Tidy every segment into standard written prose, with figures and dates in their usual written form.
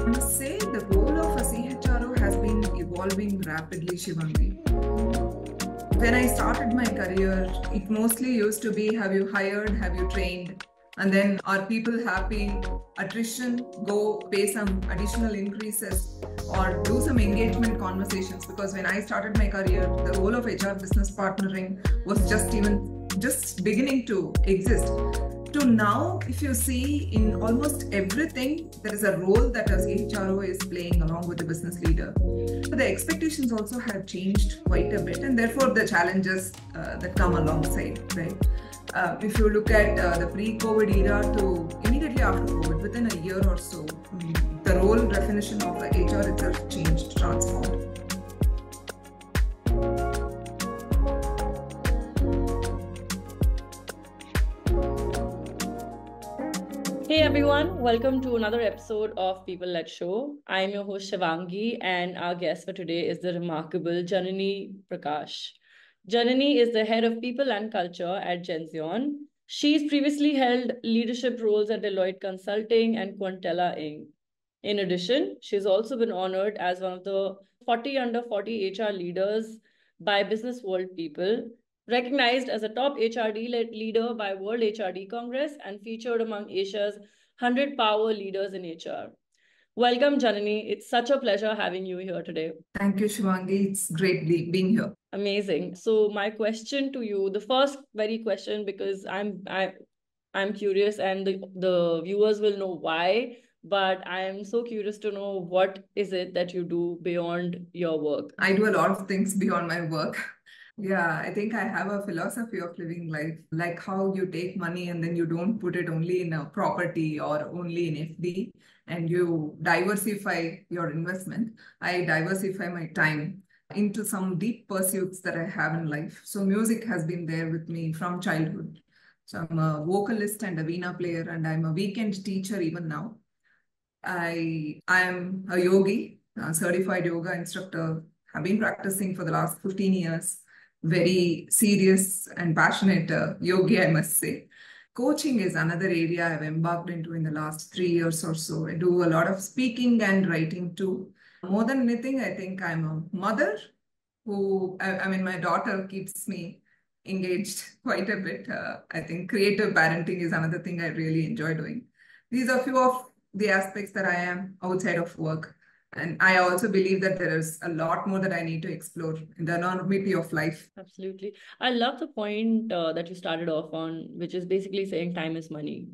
must say the role of a CHRO has been evolving rapidly, Shivangi. When I started my career, it mostly used to be, have you hired, have you trained? And then are people happy? Attrition, go pay some additional increases or do some engagement conversations. Because when I started my career, the role of HR business partnering was just beginning to exist. To now, if you see in almost everything, there is a role that a CHRO is playing along with the business leader. But the expectations also have changed quite a bit, and therefore the challenges that come alongside, right? If you look at the pre-COVID era to immediately after COVID, within a year or so, the role definition of the HR itself changed, transformed. Hey everyone, welcome to another episode of People Led Show. I'm your host Shivangi, and our guest for today is the remarkable Janani Prakash. Janani is the head of people and culture at Genzion. She's previously held leadership roles at Deloitte Consulting and Quantella Inc. In addition, she's also been honored as one of the 40 under 40 HR leaders by Business World People, recognized as a top HRD leader by World HRD Congress, and featured among Asia's 100 power leaders in HR. Welcome, Janani. It's such a pleasure having you here today. Thank you, Shivangi. It's great being here. Amazing. So my question to you, the first very question, because I'm curious, and the viewers will know why, but I am so curious to know, what is it that you do beyond your work? I do a lot of things beyond my work. Yeah, I think I have a philosophy of living life, like how you take money and then you don't put it only in a property or only in FD, and you diversify your investment. I diversify my time into some deep pursuits that I have in life. So music has been there with me from childhood. So I'm a vocalist and a veena player, and I'm a weekend teacher even now. I'm a yogi, a certified yoga instructor. I've been practicing for the last 15 years. Very serious and passionate yogi, I must say. Coaching is another area I've embarked into in the last 3 years or so. I do a lot of speaking and writing too. More than anything, I think I'm a mother who, my daughter keeps me engaged quite a bit. I think creative parenting is another thing I really enjoy doing. These are a few of the aspects that I am outside of work. And I also believe that there is a lot more that I need to explore in the enormity of life. Absolutely. I love the point that you started off on, which is basically saying time is money.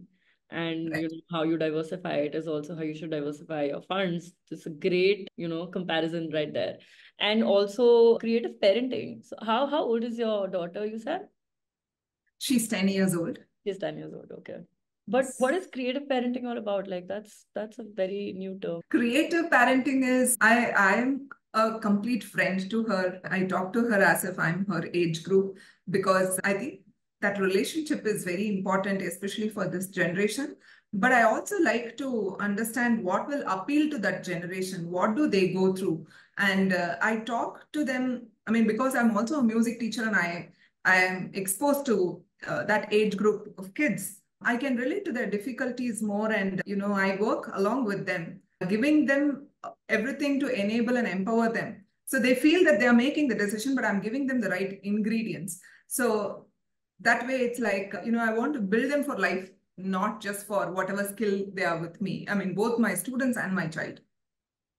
And Right. how you diversify it is also how you should diversify your funds. It's a great, comparison right there. And also creative parenting. So how old is your daughter, you said? She's 10 years old. She's 10 years old, okay. But what is creative parenting all about? Like that's a very new term. Creative parenting is I am a complete friend to her. I talk to her as if I'm her age group, because I think that relationship is very important, especially for this generation. But I also like to understand what will appeal to that generation. What do they go through? And I talk to them. Because I'm also a music teacher and I am exposed to that age group of kids. I can relate to their difficulties more, and I work along with them, giving them everything to enable and empower them. So they feel that they are making the decision, but I'm giving them the right ingredients. So that way it's like, I want to build them for life, not just for whatever skill they are with me. Both my students and my child.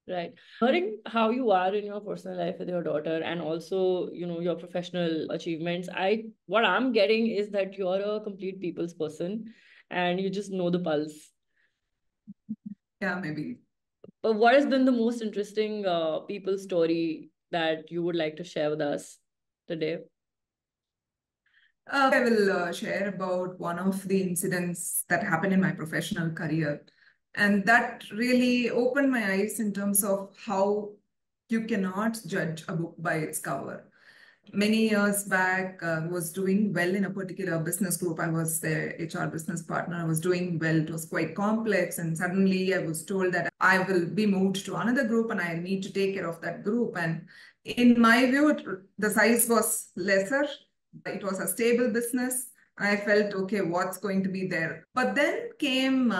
Right. Hearing how you are in your personal life with your daughter, and also, your professional achievements, what I'm getting is that you're a complete people's person and you just know the pulse. Yeah, maybe. But what has been the most interesting people story that you would like to share with us today? I will share about one of the incidents that happened in my professional career. And that really opened my eyes in terms of how you cannot judge a book by its cover. Many years back, was doing well in a particular business group. I was their HR business partner. I was doing well. It was quite complex. And suddenly I was told that I will be moved to another group and I need to take care of that group. And in my view, the size was lesser. It was a stable business. I felt, okay, what's going to be there? But then came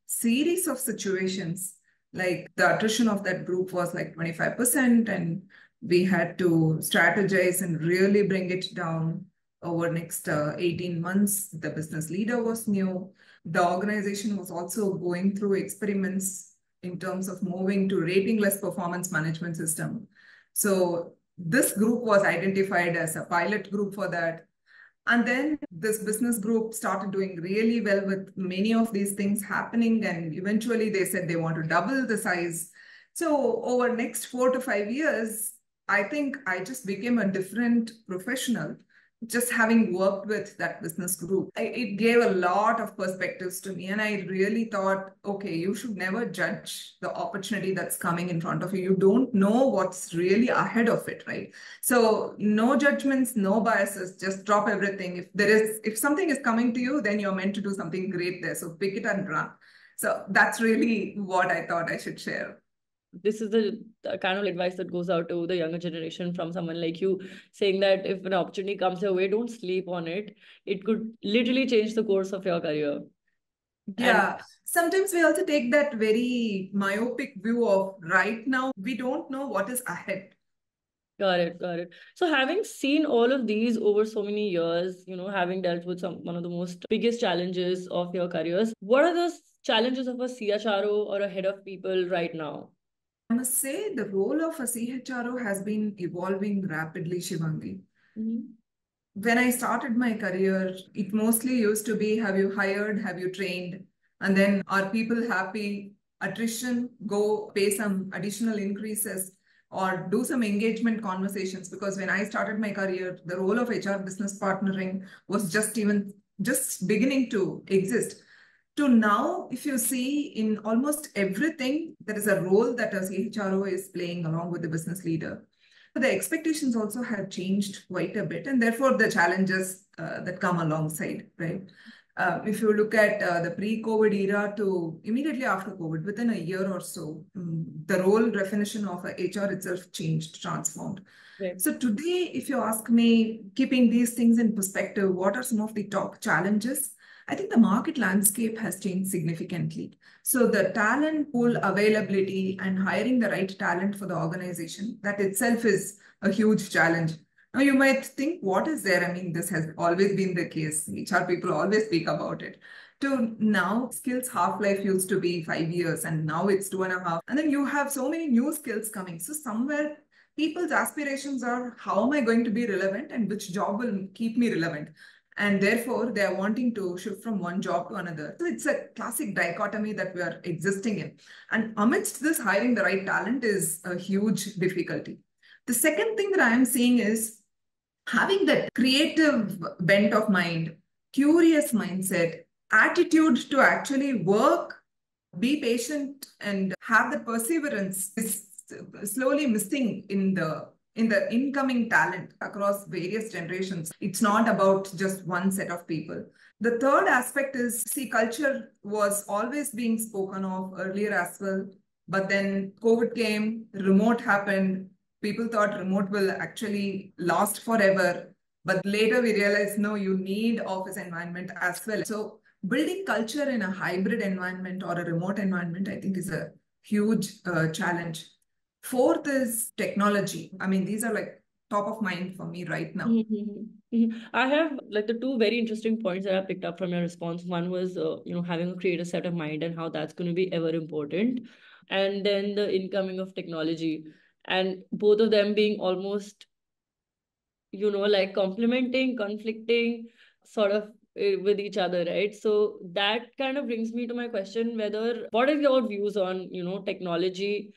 series of situations Like the attrition of that group was like 25%, and we had to strategize and really bring it down over next 18 months. The business leader was new. The organization was also going through experiments in terms of moving to ratingless performance management system. So this group was identified as a pilot group for that. And then this business group started doing really well with many of these things happening. And eventually they said they want to double the size. So over next 4 to 5 years, I think I just became a different professional just having worked with that business group. It gave a lot of perspectives to me. And I really thought, okay, you should never judge the opportunity that's coming in front of you. You don't know what's really ahead of it, right? So no judgments, no biases, just drop everything. If something is coming to you, then you're meant to do something great there. So pick it and run. So that's really what I thought I should share. This is the kind of advice that goes out to the younger generation from someone like you, saying that if an opportunity comes your way, don't sleep on it. It could literally change the course of your career. Yeah, sometimes we also take that very myopic view of right now, we don't know what is ahead. Got it, got it. So having seen all of these over so many years, having dealt with one of the most biggest challenges of your careers, what are the challenges of a CHRO or a head of people right now? I must say the role of a CHRO has been evolving rapidly, Shivangi. When I started my career, it mostly used to be, have you hired, have you trained, and then are people happy, attrition, go pay some additional increases, or do some engagement conversations. Because when I started my career, the role of HR business partnering was just beginning to exist. To now, if you see in almost everything, there is a role that a CHRO is playing along with the business leader. The expectations also have changed quite a bit, and therefore the challenges that come alongside, right? If you look at the pre-COVID era to immediately after COVID, within a year or so, the role definition of HR itself changed, transformed. Right. So today, if you ask me, keeping these things in perspective, what are some of the top challenges? I think the market landscape has changed significantly. So the talent pool availability and hiring the right talent for the organization, that itself is a huge challenge. Now you might think, what is there? I mean, this has always been the case. HR people always speak about it. To now, skills half-life used to be 5 years, and now it's 2.5. And then you have so many new skills coming. So somewhere people's aspirations are, how am I going to be relevant and which job will keep me relevant? And therefore, they are wanting to shift from one job to another. So it's a classic dichotomy that we are existing in. And amidst this, hiring the right talent is a huge difficulty. The second thing that I am seeing is having that creative bent of mind, curious mindset, attitude to actually work, be patient, and have the perseverance is slowly missing in the incoming talent across various generations. It's not about just one set of people. The third aspect is, see, culture was always being spoken of earlier as well, but then COVID came, remote happened. People thought remote will actually last forever. But later we realized, no, you need office environment as well. So building culture in a hybrid environment or a remote environment, I think is a huge challenge. Fourth is technology. I mean, these are like top of mind for me right now. I have like the two very interesting points that I picked up from your response. One was, having a creative set of mind and how that's going to be ever important. And then the incoming of technology, and both of them being almost, like complementing, conflicting sort of with each other, right? So that kind of brings me to my question, what are your views on, technology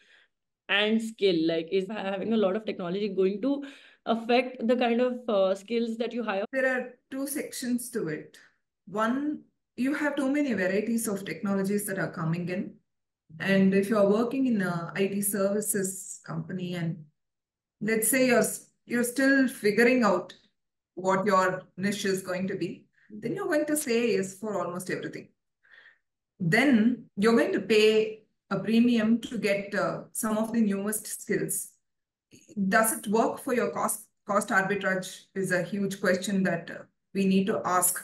and skill? Like, is having a lot of technology going to affect the kind of skills that you hire? There are two sections to it. One, you have too many varieties of technologies that are coming in. And if you're working in a IT services company, and let's say you're still figuring out what your niche is going to be, then you're going to say yes for almost everything. Then you're going to pay a premium to get some of the newest skills. Does it work for your cost arbitrage is a huge question that we need to ask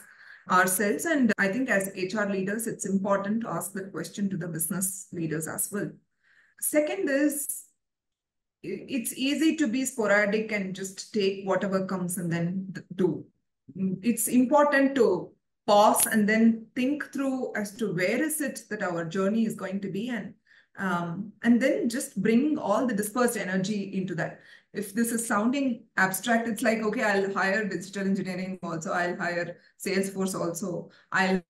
ourselves. And I think as HR leaders, it's important to ask that question to the business leaders as well. Second is, it's easy to be sporadic and just take whatever comes and then do. It's important to pause and then think through as to where is it that our journey is going to be, and then just bring all the dispersed energy into that. If this is sounding abstract, it's like, okay, I'll hire digital engineering also, I'll hire Salesforce also, I'll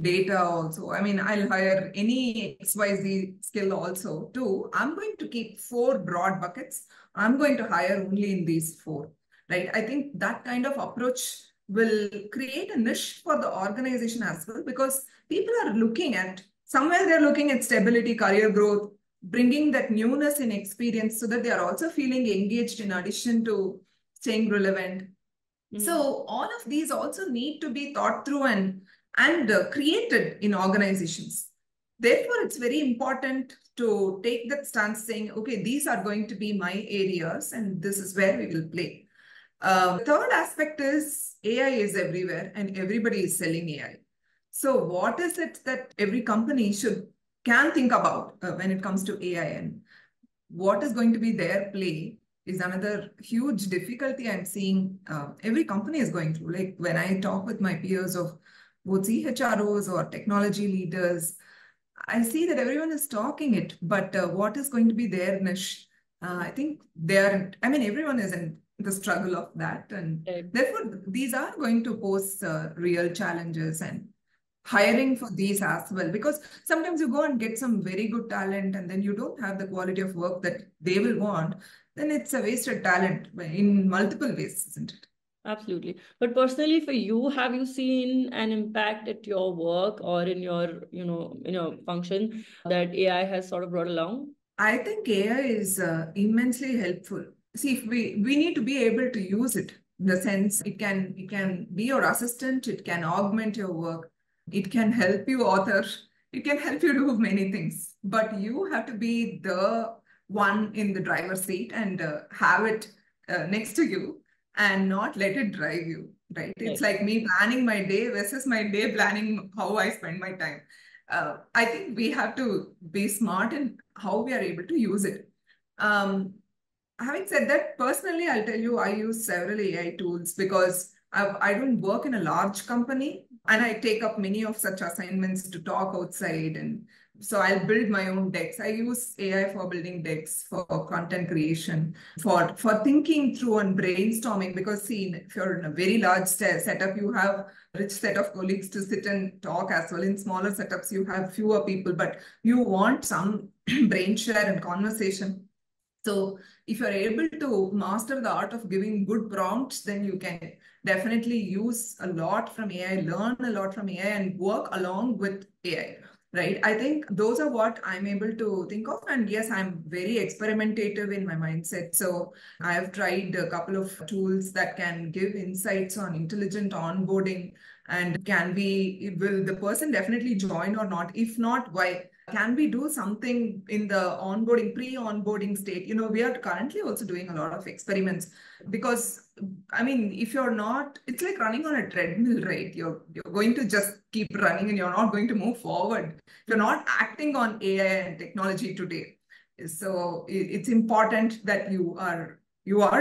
data also. I mean, I'll hire any XYZ skill also too. I'm going to keep 4 broad buckets. I'm going to hire only in these 4, right? I think that kind of approach will create a niche for the organization as well, because people are looking at, somewhere they're looking at stability, career growth, bringing that newness in experience so that they are also feeling engaged in addition to staying relevant. So all of these also need to be thought through and created in organizations. Therefore, it's very important to take that stance saying, okay, these are going to be my areas and this is where we will play. The third aspect is AI is everywhere and everybody is selling AI. So what is it that every company can think about when it comes to AI, and what is going to be their play is another huge difficulty I'm seeing every company is going through. Like when I talk with my peers of both CHROs or technology leaders, I see that everyone is talking it, but what is going to be their niche? I think everyone is in the struggle of that. And therefore, these are going to pose real challenges, and hiring for these as well, because sometimes you go and get some very good talent and then you don't have the quality of work that they will want, then it's a wasted talent in multiple ways, isn't it? Absolutely. But personally for you, have you seen an impact at your work or in your, in your function that AI has sort of brought along? I think AI is immensely helpful. See, if we need to be able to use it, in the sense it can be your assistant, it can augment your work, it can help you author, it can help you do many things, but you have to be the one in the driver's seat and have it next to you and not let it drive you, right? It's like me planning my day versus my day planning how I spend my time. I think we have to be smart in how we are able to use it. Having said that, personally, I'll tell you, I use several AI tools because I don't work in a large company, and I take up many of such assignments to talk outside. And so I'll build my own decks. I use AI for building decks, for content creation, for thinking through and brainstorming, because see, if you're in a very large setup, you have a rich set of colleagues to sit and talk as well. In smaller setups, you have fewer people, but you want some brain share and conversation. So if you're able to master the art of giving good prompts, then you can definitely use a lot from AI, learn a lot from AI, and work along with AI, right? I think those are what I'm able to think of. And yes, I'm very experimentative in my mindset. So I have tried a couple of tools that can give insights on intelligent onboarding, and will the person definitely join or not? If not, why? Can we do something in the onboarding, pre-onboarding state? We are currently also doing a lot of experiments, because I mean, if you're not, it's like running on a treadmill, right? You're going to just keep running and you're not going to move forward. You're not acting on AI and technology today. So it's important that you are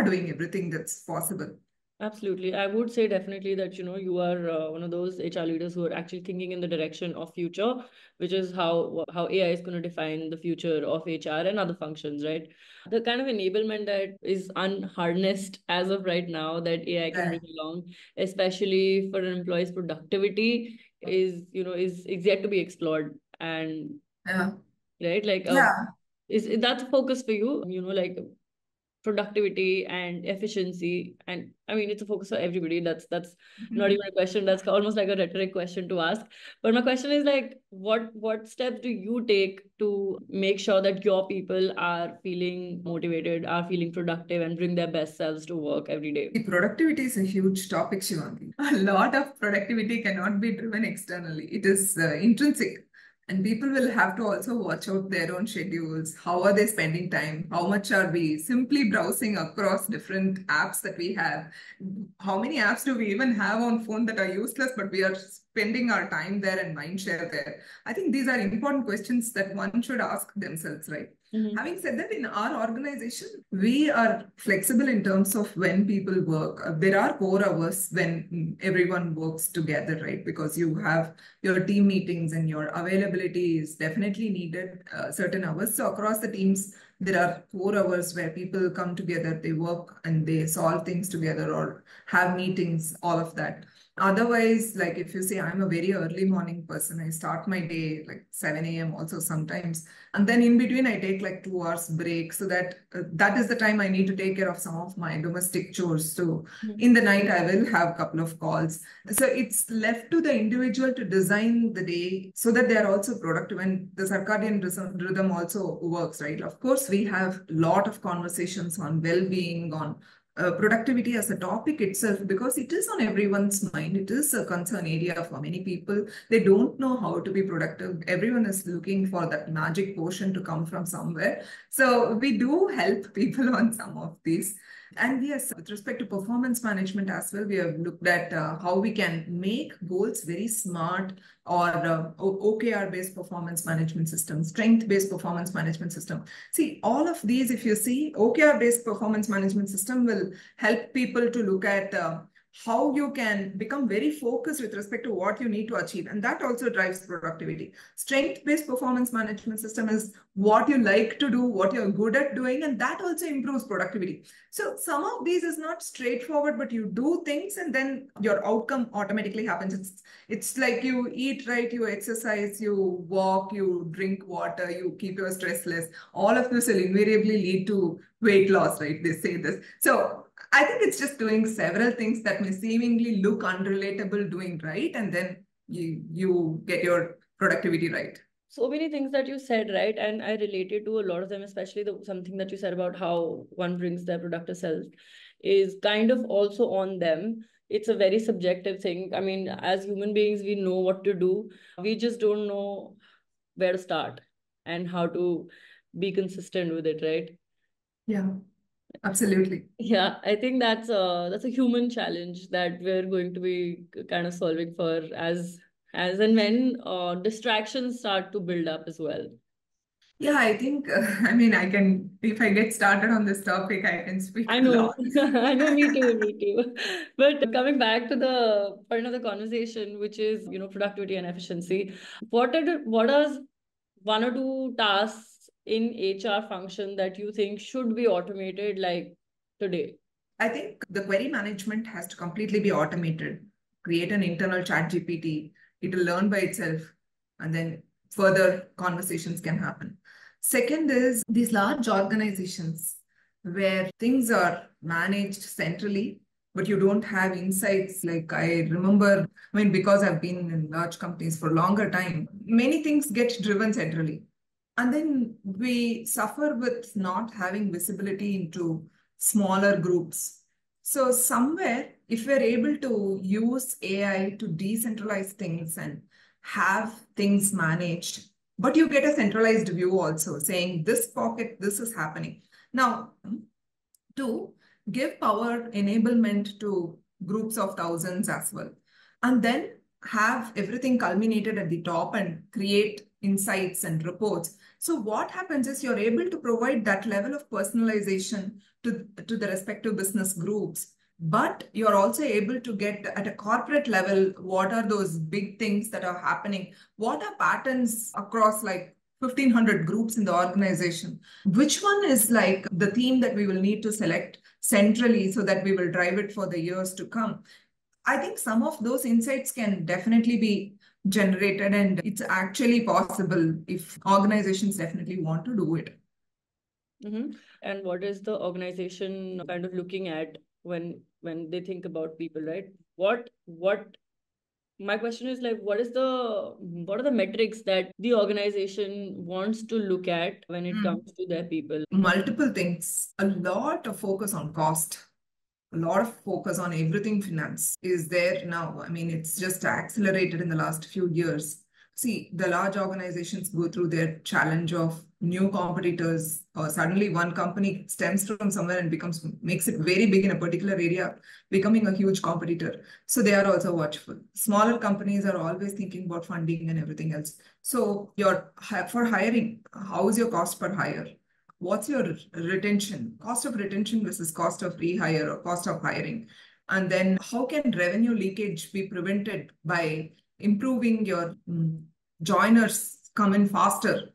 doing everything that's possible. Absolutely. I would say definitely that, you are one of those HR leaders who are actually thinking in the direction of future, which is how AI is going to define the future of HR and other functions, right? The kind of enablement that is unharnessed as of right now that AI can bring along, especially for an employee's productivity, is yet to be explored. And right, like is that a focus for you? Like productivity and efficiency, and I mean it's a focus for everybody. That's not even a question, that's almost like a rhetoric question to ask. But my question is like, what steps do you take to make sure that your people are feeling motivated, are feeling productive, and bring their best selves to work every day? Productivity is a huge topic, Shivangi. A lot of productivity cannot be driven externally. It is intrinsic. And people will have to also watch out their own schedules. How are they spending time? How much are we simply browsing across different apps that we have? How many apps do we even have on phone that are useless, but we are spending our time there and mind share there? I think these are important questions that one should ask themselves, right? Having said that, in our organization, we are flexible in terms of when people work. There are core hours when everyone works together, right? Because you have your team meetings and your availability is definitely needed certain hours. So across the teams, there are core hours where people come together, they work and they solve things together or have meetings, all of that. Otherwise, like if you say I'm a very early morning person, I start my day like 7 a.m. also sometimes. And then in between, I take like 2 hours break so that that is the time I need to take care of some of my domestic chores. So in the night, I will have a couple of calls. So it's left to the individual to design the day so that they are also productive and the circadian rhythm also works, right? Of course, we have a lot of conversations on well-being, on productivity as a topic itself, because it is on everyone's mind. It is a concern area for many people. They don't know how to be productive. Everyone is looking for that magic potion to come from somewhere. So we do help people on some of these. And yes, with respect to performance management as well, we have looked at how we can make goals very smart or OKR-based performance management system, strength-based performance management system. See, all of these, if you see, OKR-based performance management system will help people to look at how you can become very focused with respect to what you need to achieve. And that also drives productivity. Strength-based performance management system is what you like to do, what you're good at doing, and that also improves productivity. So some of these is not straightforward, but you do things and then your outcome automatically happens. It's like you eat right, you exercise, you walk, you drink water, you keep your stress less. All of this will invariably lead to weight loss, right? They say this. So I think it's just doing several things that may seemingly look unrelatable doing right, and then you get your productivity right. So many things that you said, right? And I related to a lot of them, especially something that you said about how one brings their productive self is kind of also on them. It's a very subjective thing. I mean, as human beings, we know what to do. We just don't know where to start and how to be consistent with it, right? Yeah. Absolutely. Yeah, I think that's a human challenge that we're going to be kind of solving for as and when distractions start to build up as well. Yeah, I think, I mean, if I get started on this topic, I can speak I a know, lot. I know, me too. But coming back to the part of the conversation, which is, productivity and efficiency, what are one or two tasks in HR function that you think should be automated like today? I think the query management has to completely be automated. Create an internal chat GPT. It will learn by itself, and then further conversations can happen. Second is these large organizations where things are managed centrally, but you don't have insights. Like I remember, I mean, because I've been in large companies for a longer time, many things get driven centrally. And then we suffer with not having visibility into smaller groups. So somewhere, if we're able to use AI to decentralize things and have things managed, but you get a centralized view also saying this pocket, this is happening. Now, to give power enablement to groups of thousands as well. And then have everything culminated at the top and create insights and reports. So what happens is you're able to provide that level of personalization to the respective business groups, but you're also able to get at a corporate level, what are those big things that are happening? What are patterns across like 1,500 groups in the organization? Which one is like the theme that we will need to select centrally so that we will drive it for the years to come? I think some of those insights can definitely be generated, and it's actually possible if organizations definitely want to do it. And what is the organization kind of looking at when they think about people, right? What my question is like, what are the metrics that the organization wants to look at when it comes to their people? Multiple things. A lot of focus on cost. A lot of focus on everything finance is there now. I mean, it's just accelerated in the last few years. See, the large organizations go through their challenge of new competitors, or suddenly one company stems from somewhere and makes it very big in a particular area, becoming a huge competitor. So they are also watchful. Smaller companies are always thinking about funding and everything else. So for hiring, how is your cost per hire? What's your retention, cost of retention versus cost of rehire or cost of hiring? And then how can revenue leakage be prevented by improving your joiners come in faster,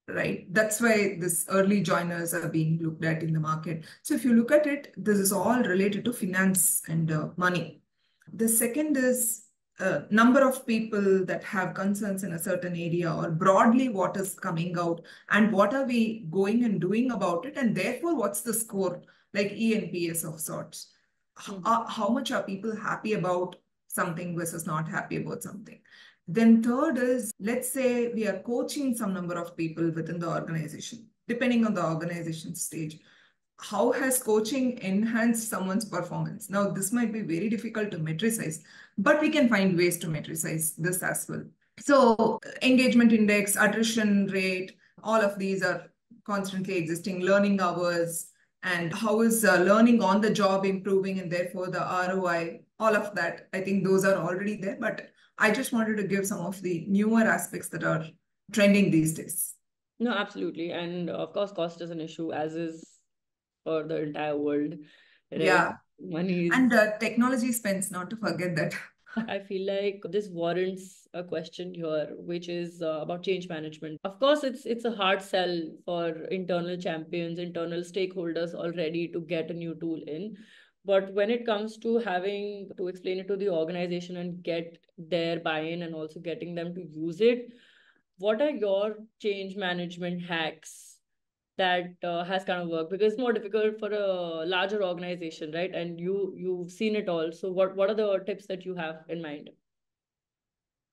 right? That's why this early joiners are being looked at in the market. So if you look at it, this is all related to finance and money. The second is number of people that have concerns in a certain area, or broadly what is coming out and what are we going and doing about it, and therefore what's the score, like ENPS of sorts. How much are people happy about something versus not happy about something? Then third is, let's say we are coaching some number of people within the organization, depending on the organization stage. How has coaching enhanced someone's performance? Now, this might be very difficult to metricize, but we can find ways to metricize this as well. So engagement index, attrition rate, all of these are constantly existing, learning hours, and how is learning on the job improving, and therefore the ROI, all of that. I think those are already there, but I just wanted to give some of the newer aspects that are trending these days. No, absolutely. And of course, cost is an issue, as is for the entire world. Right? Yeah. Money is... And technology spends, not to forget that. I feel like this warrants a question here, which is about change management. Of course, it's a hard sell for internal champions, internal stakeholders already to get a new tool in. But when it comes to having to explain it to the organization and get their buy-in and also getting them to use it, what are your change management hacks that has kind of worked? Because it's more difficult for a larger organization, right? And you've seen it all. So what are the tips that you have in mind?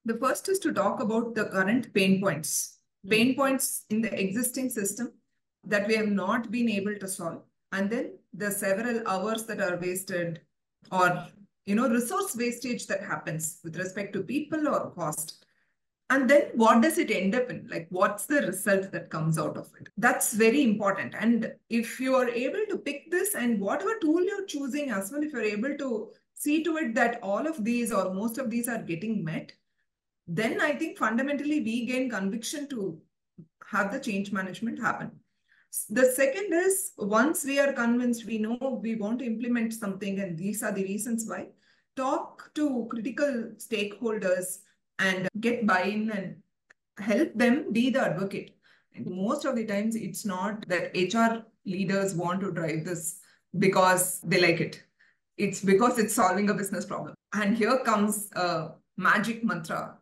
The first is to talk about the current pain points. Pain points in the existing system that we have not been able to solve. And then the several hours that are wasted, or resource wastage that happens with respect to people or cost. And then what does it end up in? Like, what's the result that comes out of it? That's very important. And if you are able to pick this, and whatever tool you're choosing as well, if you're able to see to it that all of these or most of these are getting met, then I think fundamentally we gain conviction to have the change management happen. The second is, once we are convinced, we know we want to implement something and these are the reasons why, talk to critical stakeholders and get buy-in and help them be the advocate. And most of the times, it's not that HR leaders want to drive this because they like it. It's because it's solving a business problem. And here comes a magic mantra,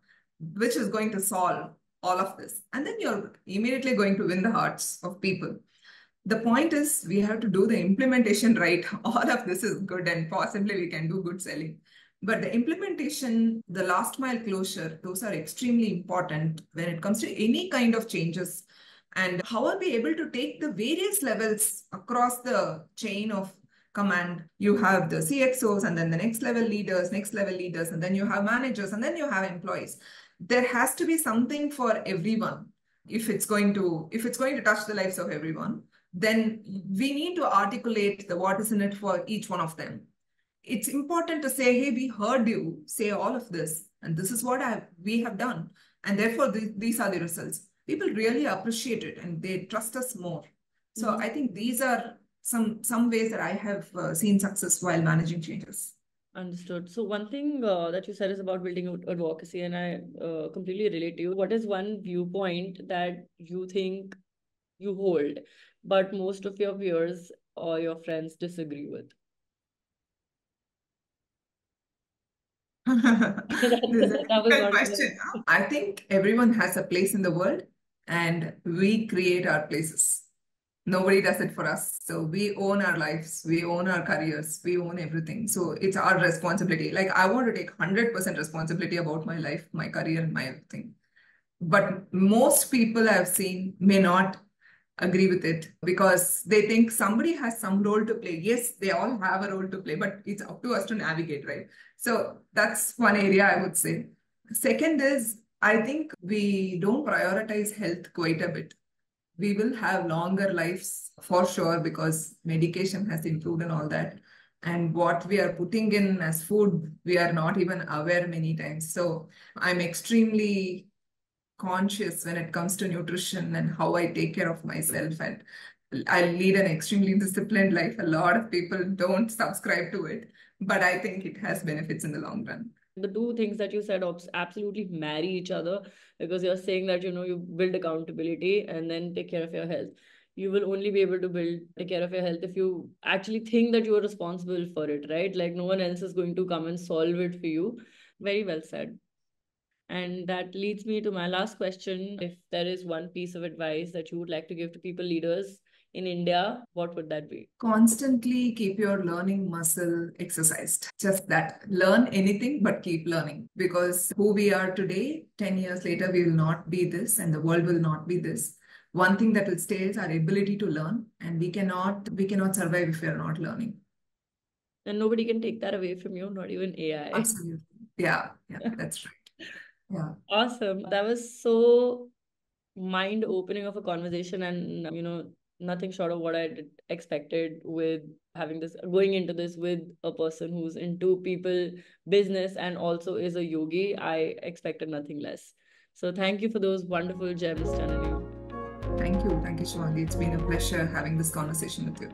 which is going to solve all of this. And then you're immediately going to win the hearts of people. The point is, we have to do the implementation right. All of this is good, and possibly we can do good selling. But the implementation, the last mile closure, those are extremely important when it comes to any kind of changes. And how are we able to take the various levels across the chain of command? You have the CXOs, and then the next level leaders, and then you have managers, and then you have employees. There has to be something for everyone. If it's going to touch the lives of everyone, then we need to articulate the what is in it for each one of them. It's important to say, hey, we heard you say all of this, and this is what we have done. And therefore, these are the results. People really appreciate it, and they trust us more. So I think these are some ways that I have seen success while managing changes. Understood. So one thing that you said is about building advocacy, and I completely relate to you. What is one viewpoint that you think you hold, but most of your peers or your friends disagree with? That was a question. I think everyone has a place in the world, and we create our places. Nobody does it for us. So we own our lives, we own our careers, we own everything. So it's our responsibility. Like, I want to take 100% responsibility about my life, my career, and my everything. But most people I've seen may not agree with it because they think somebody has some role to play. Yes, they all have a role to play, but it's up to us to navigate, right? So that's one area I would say. Second is, I think we don't prioritize health quite a bit. We will have longer lives for sure because medication has improved and all that. And what we are putting in as food, we are not even aware many times. So I'm extremely conscious when it comes to nutrition and how I take care of myself. And I lead an extremely disciplined life. A lot of people don't subscribe to it, but I think it has benefits in the long run. The two things that you said absolutely marry each other, because you're saying that you build accountability and then take care of your health. You will only be able to take care of your health if you actually think that you are responsible for it, right? Like no one else is going to come and solve it for you. Very well said. And that leads me to my last question. If there is one piece of advice that you would like to give to people leaders in India, what would that be? Constantly keep your learning muscle exercised. Just that. Learn anything, but keep learning. Because who we are today, 10 years later, we will not be this, and the world will not be this. One thing that will stay is our ability to learn, and we cannot survive if we are not learning. And nobody can take that away from you, not even AI. Absolutely. Yeah, that's right. Yeah. Awesome. That was so mind-opening of a conversation, and nothing short of what I expected with going into this with a person who's into people, business, and also is a yogi. I expected nothing less. So thank you for those wonderful gems, Janani. Thank you, Shivangi. It's been a pleasure having this conversation with you.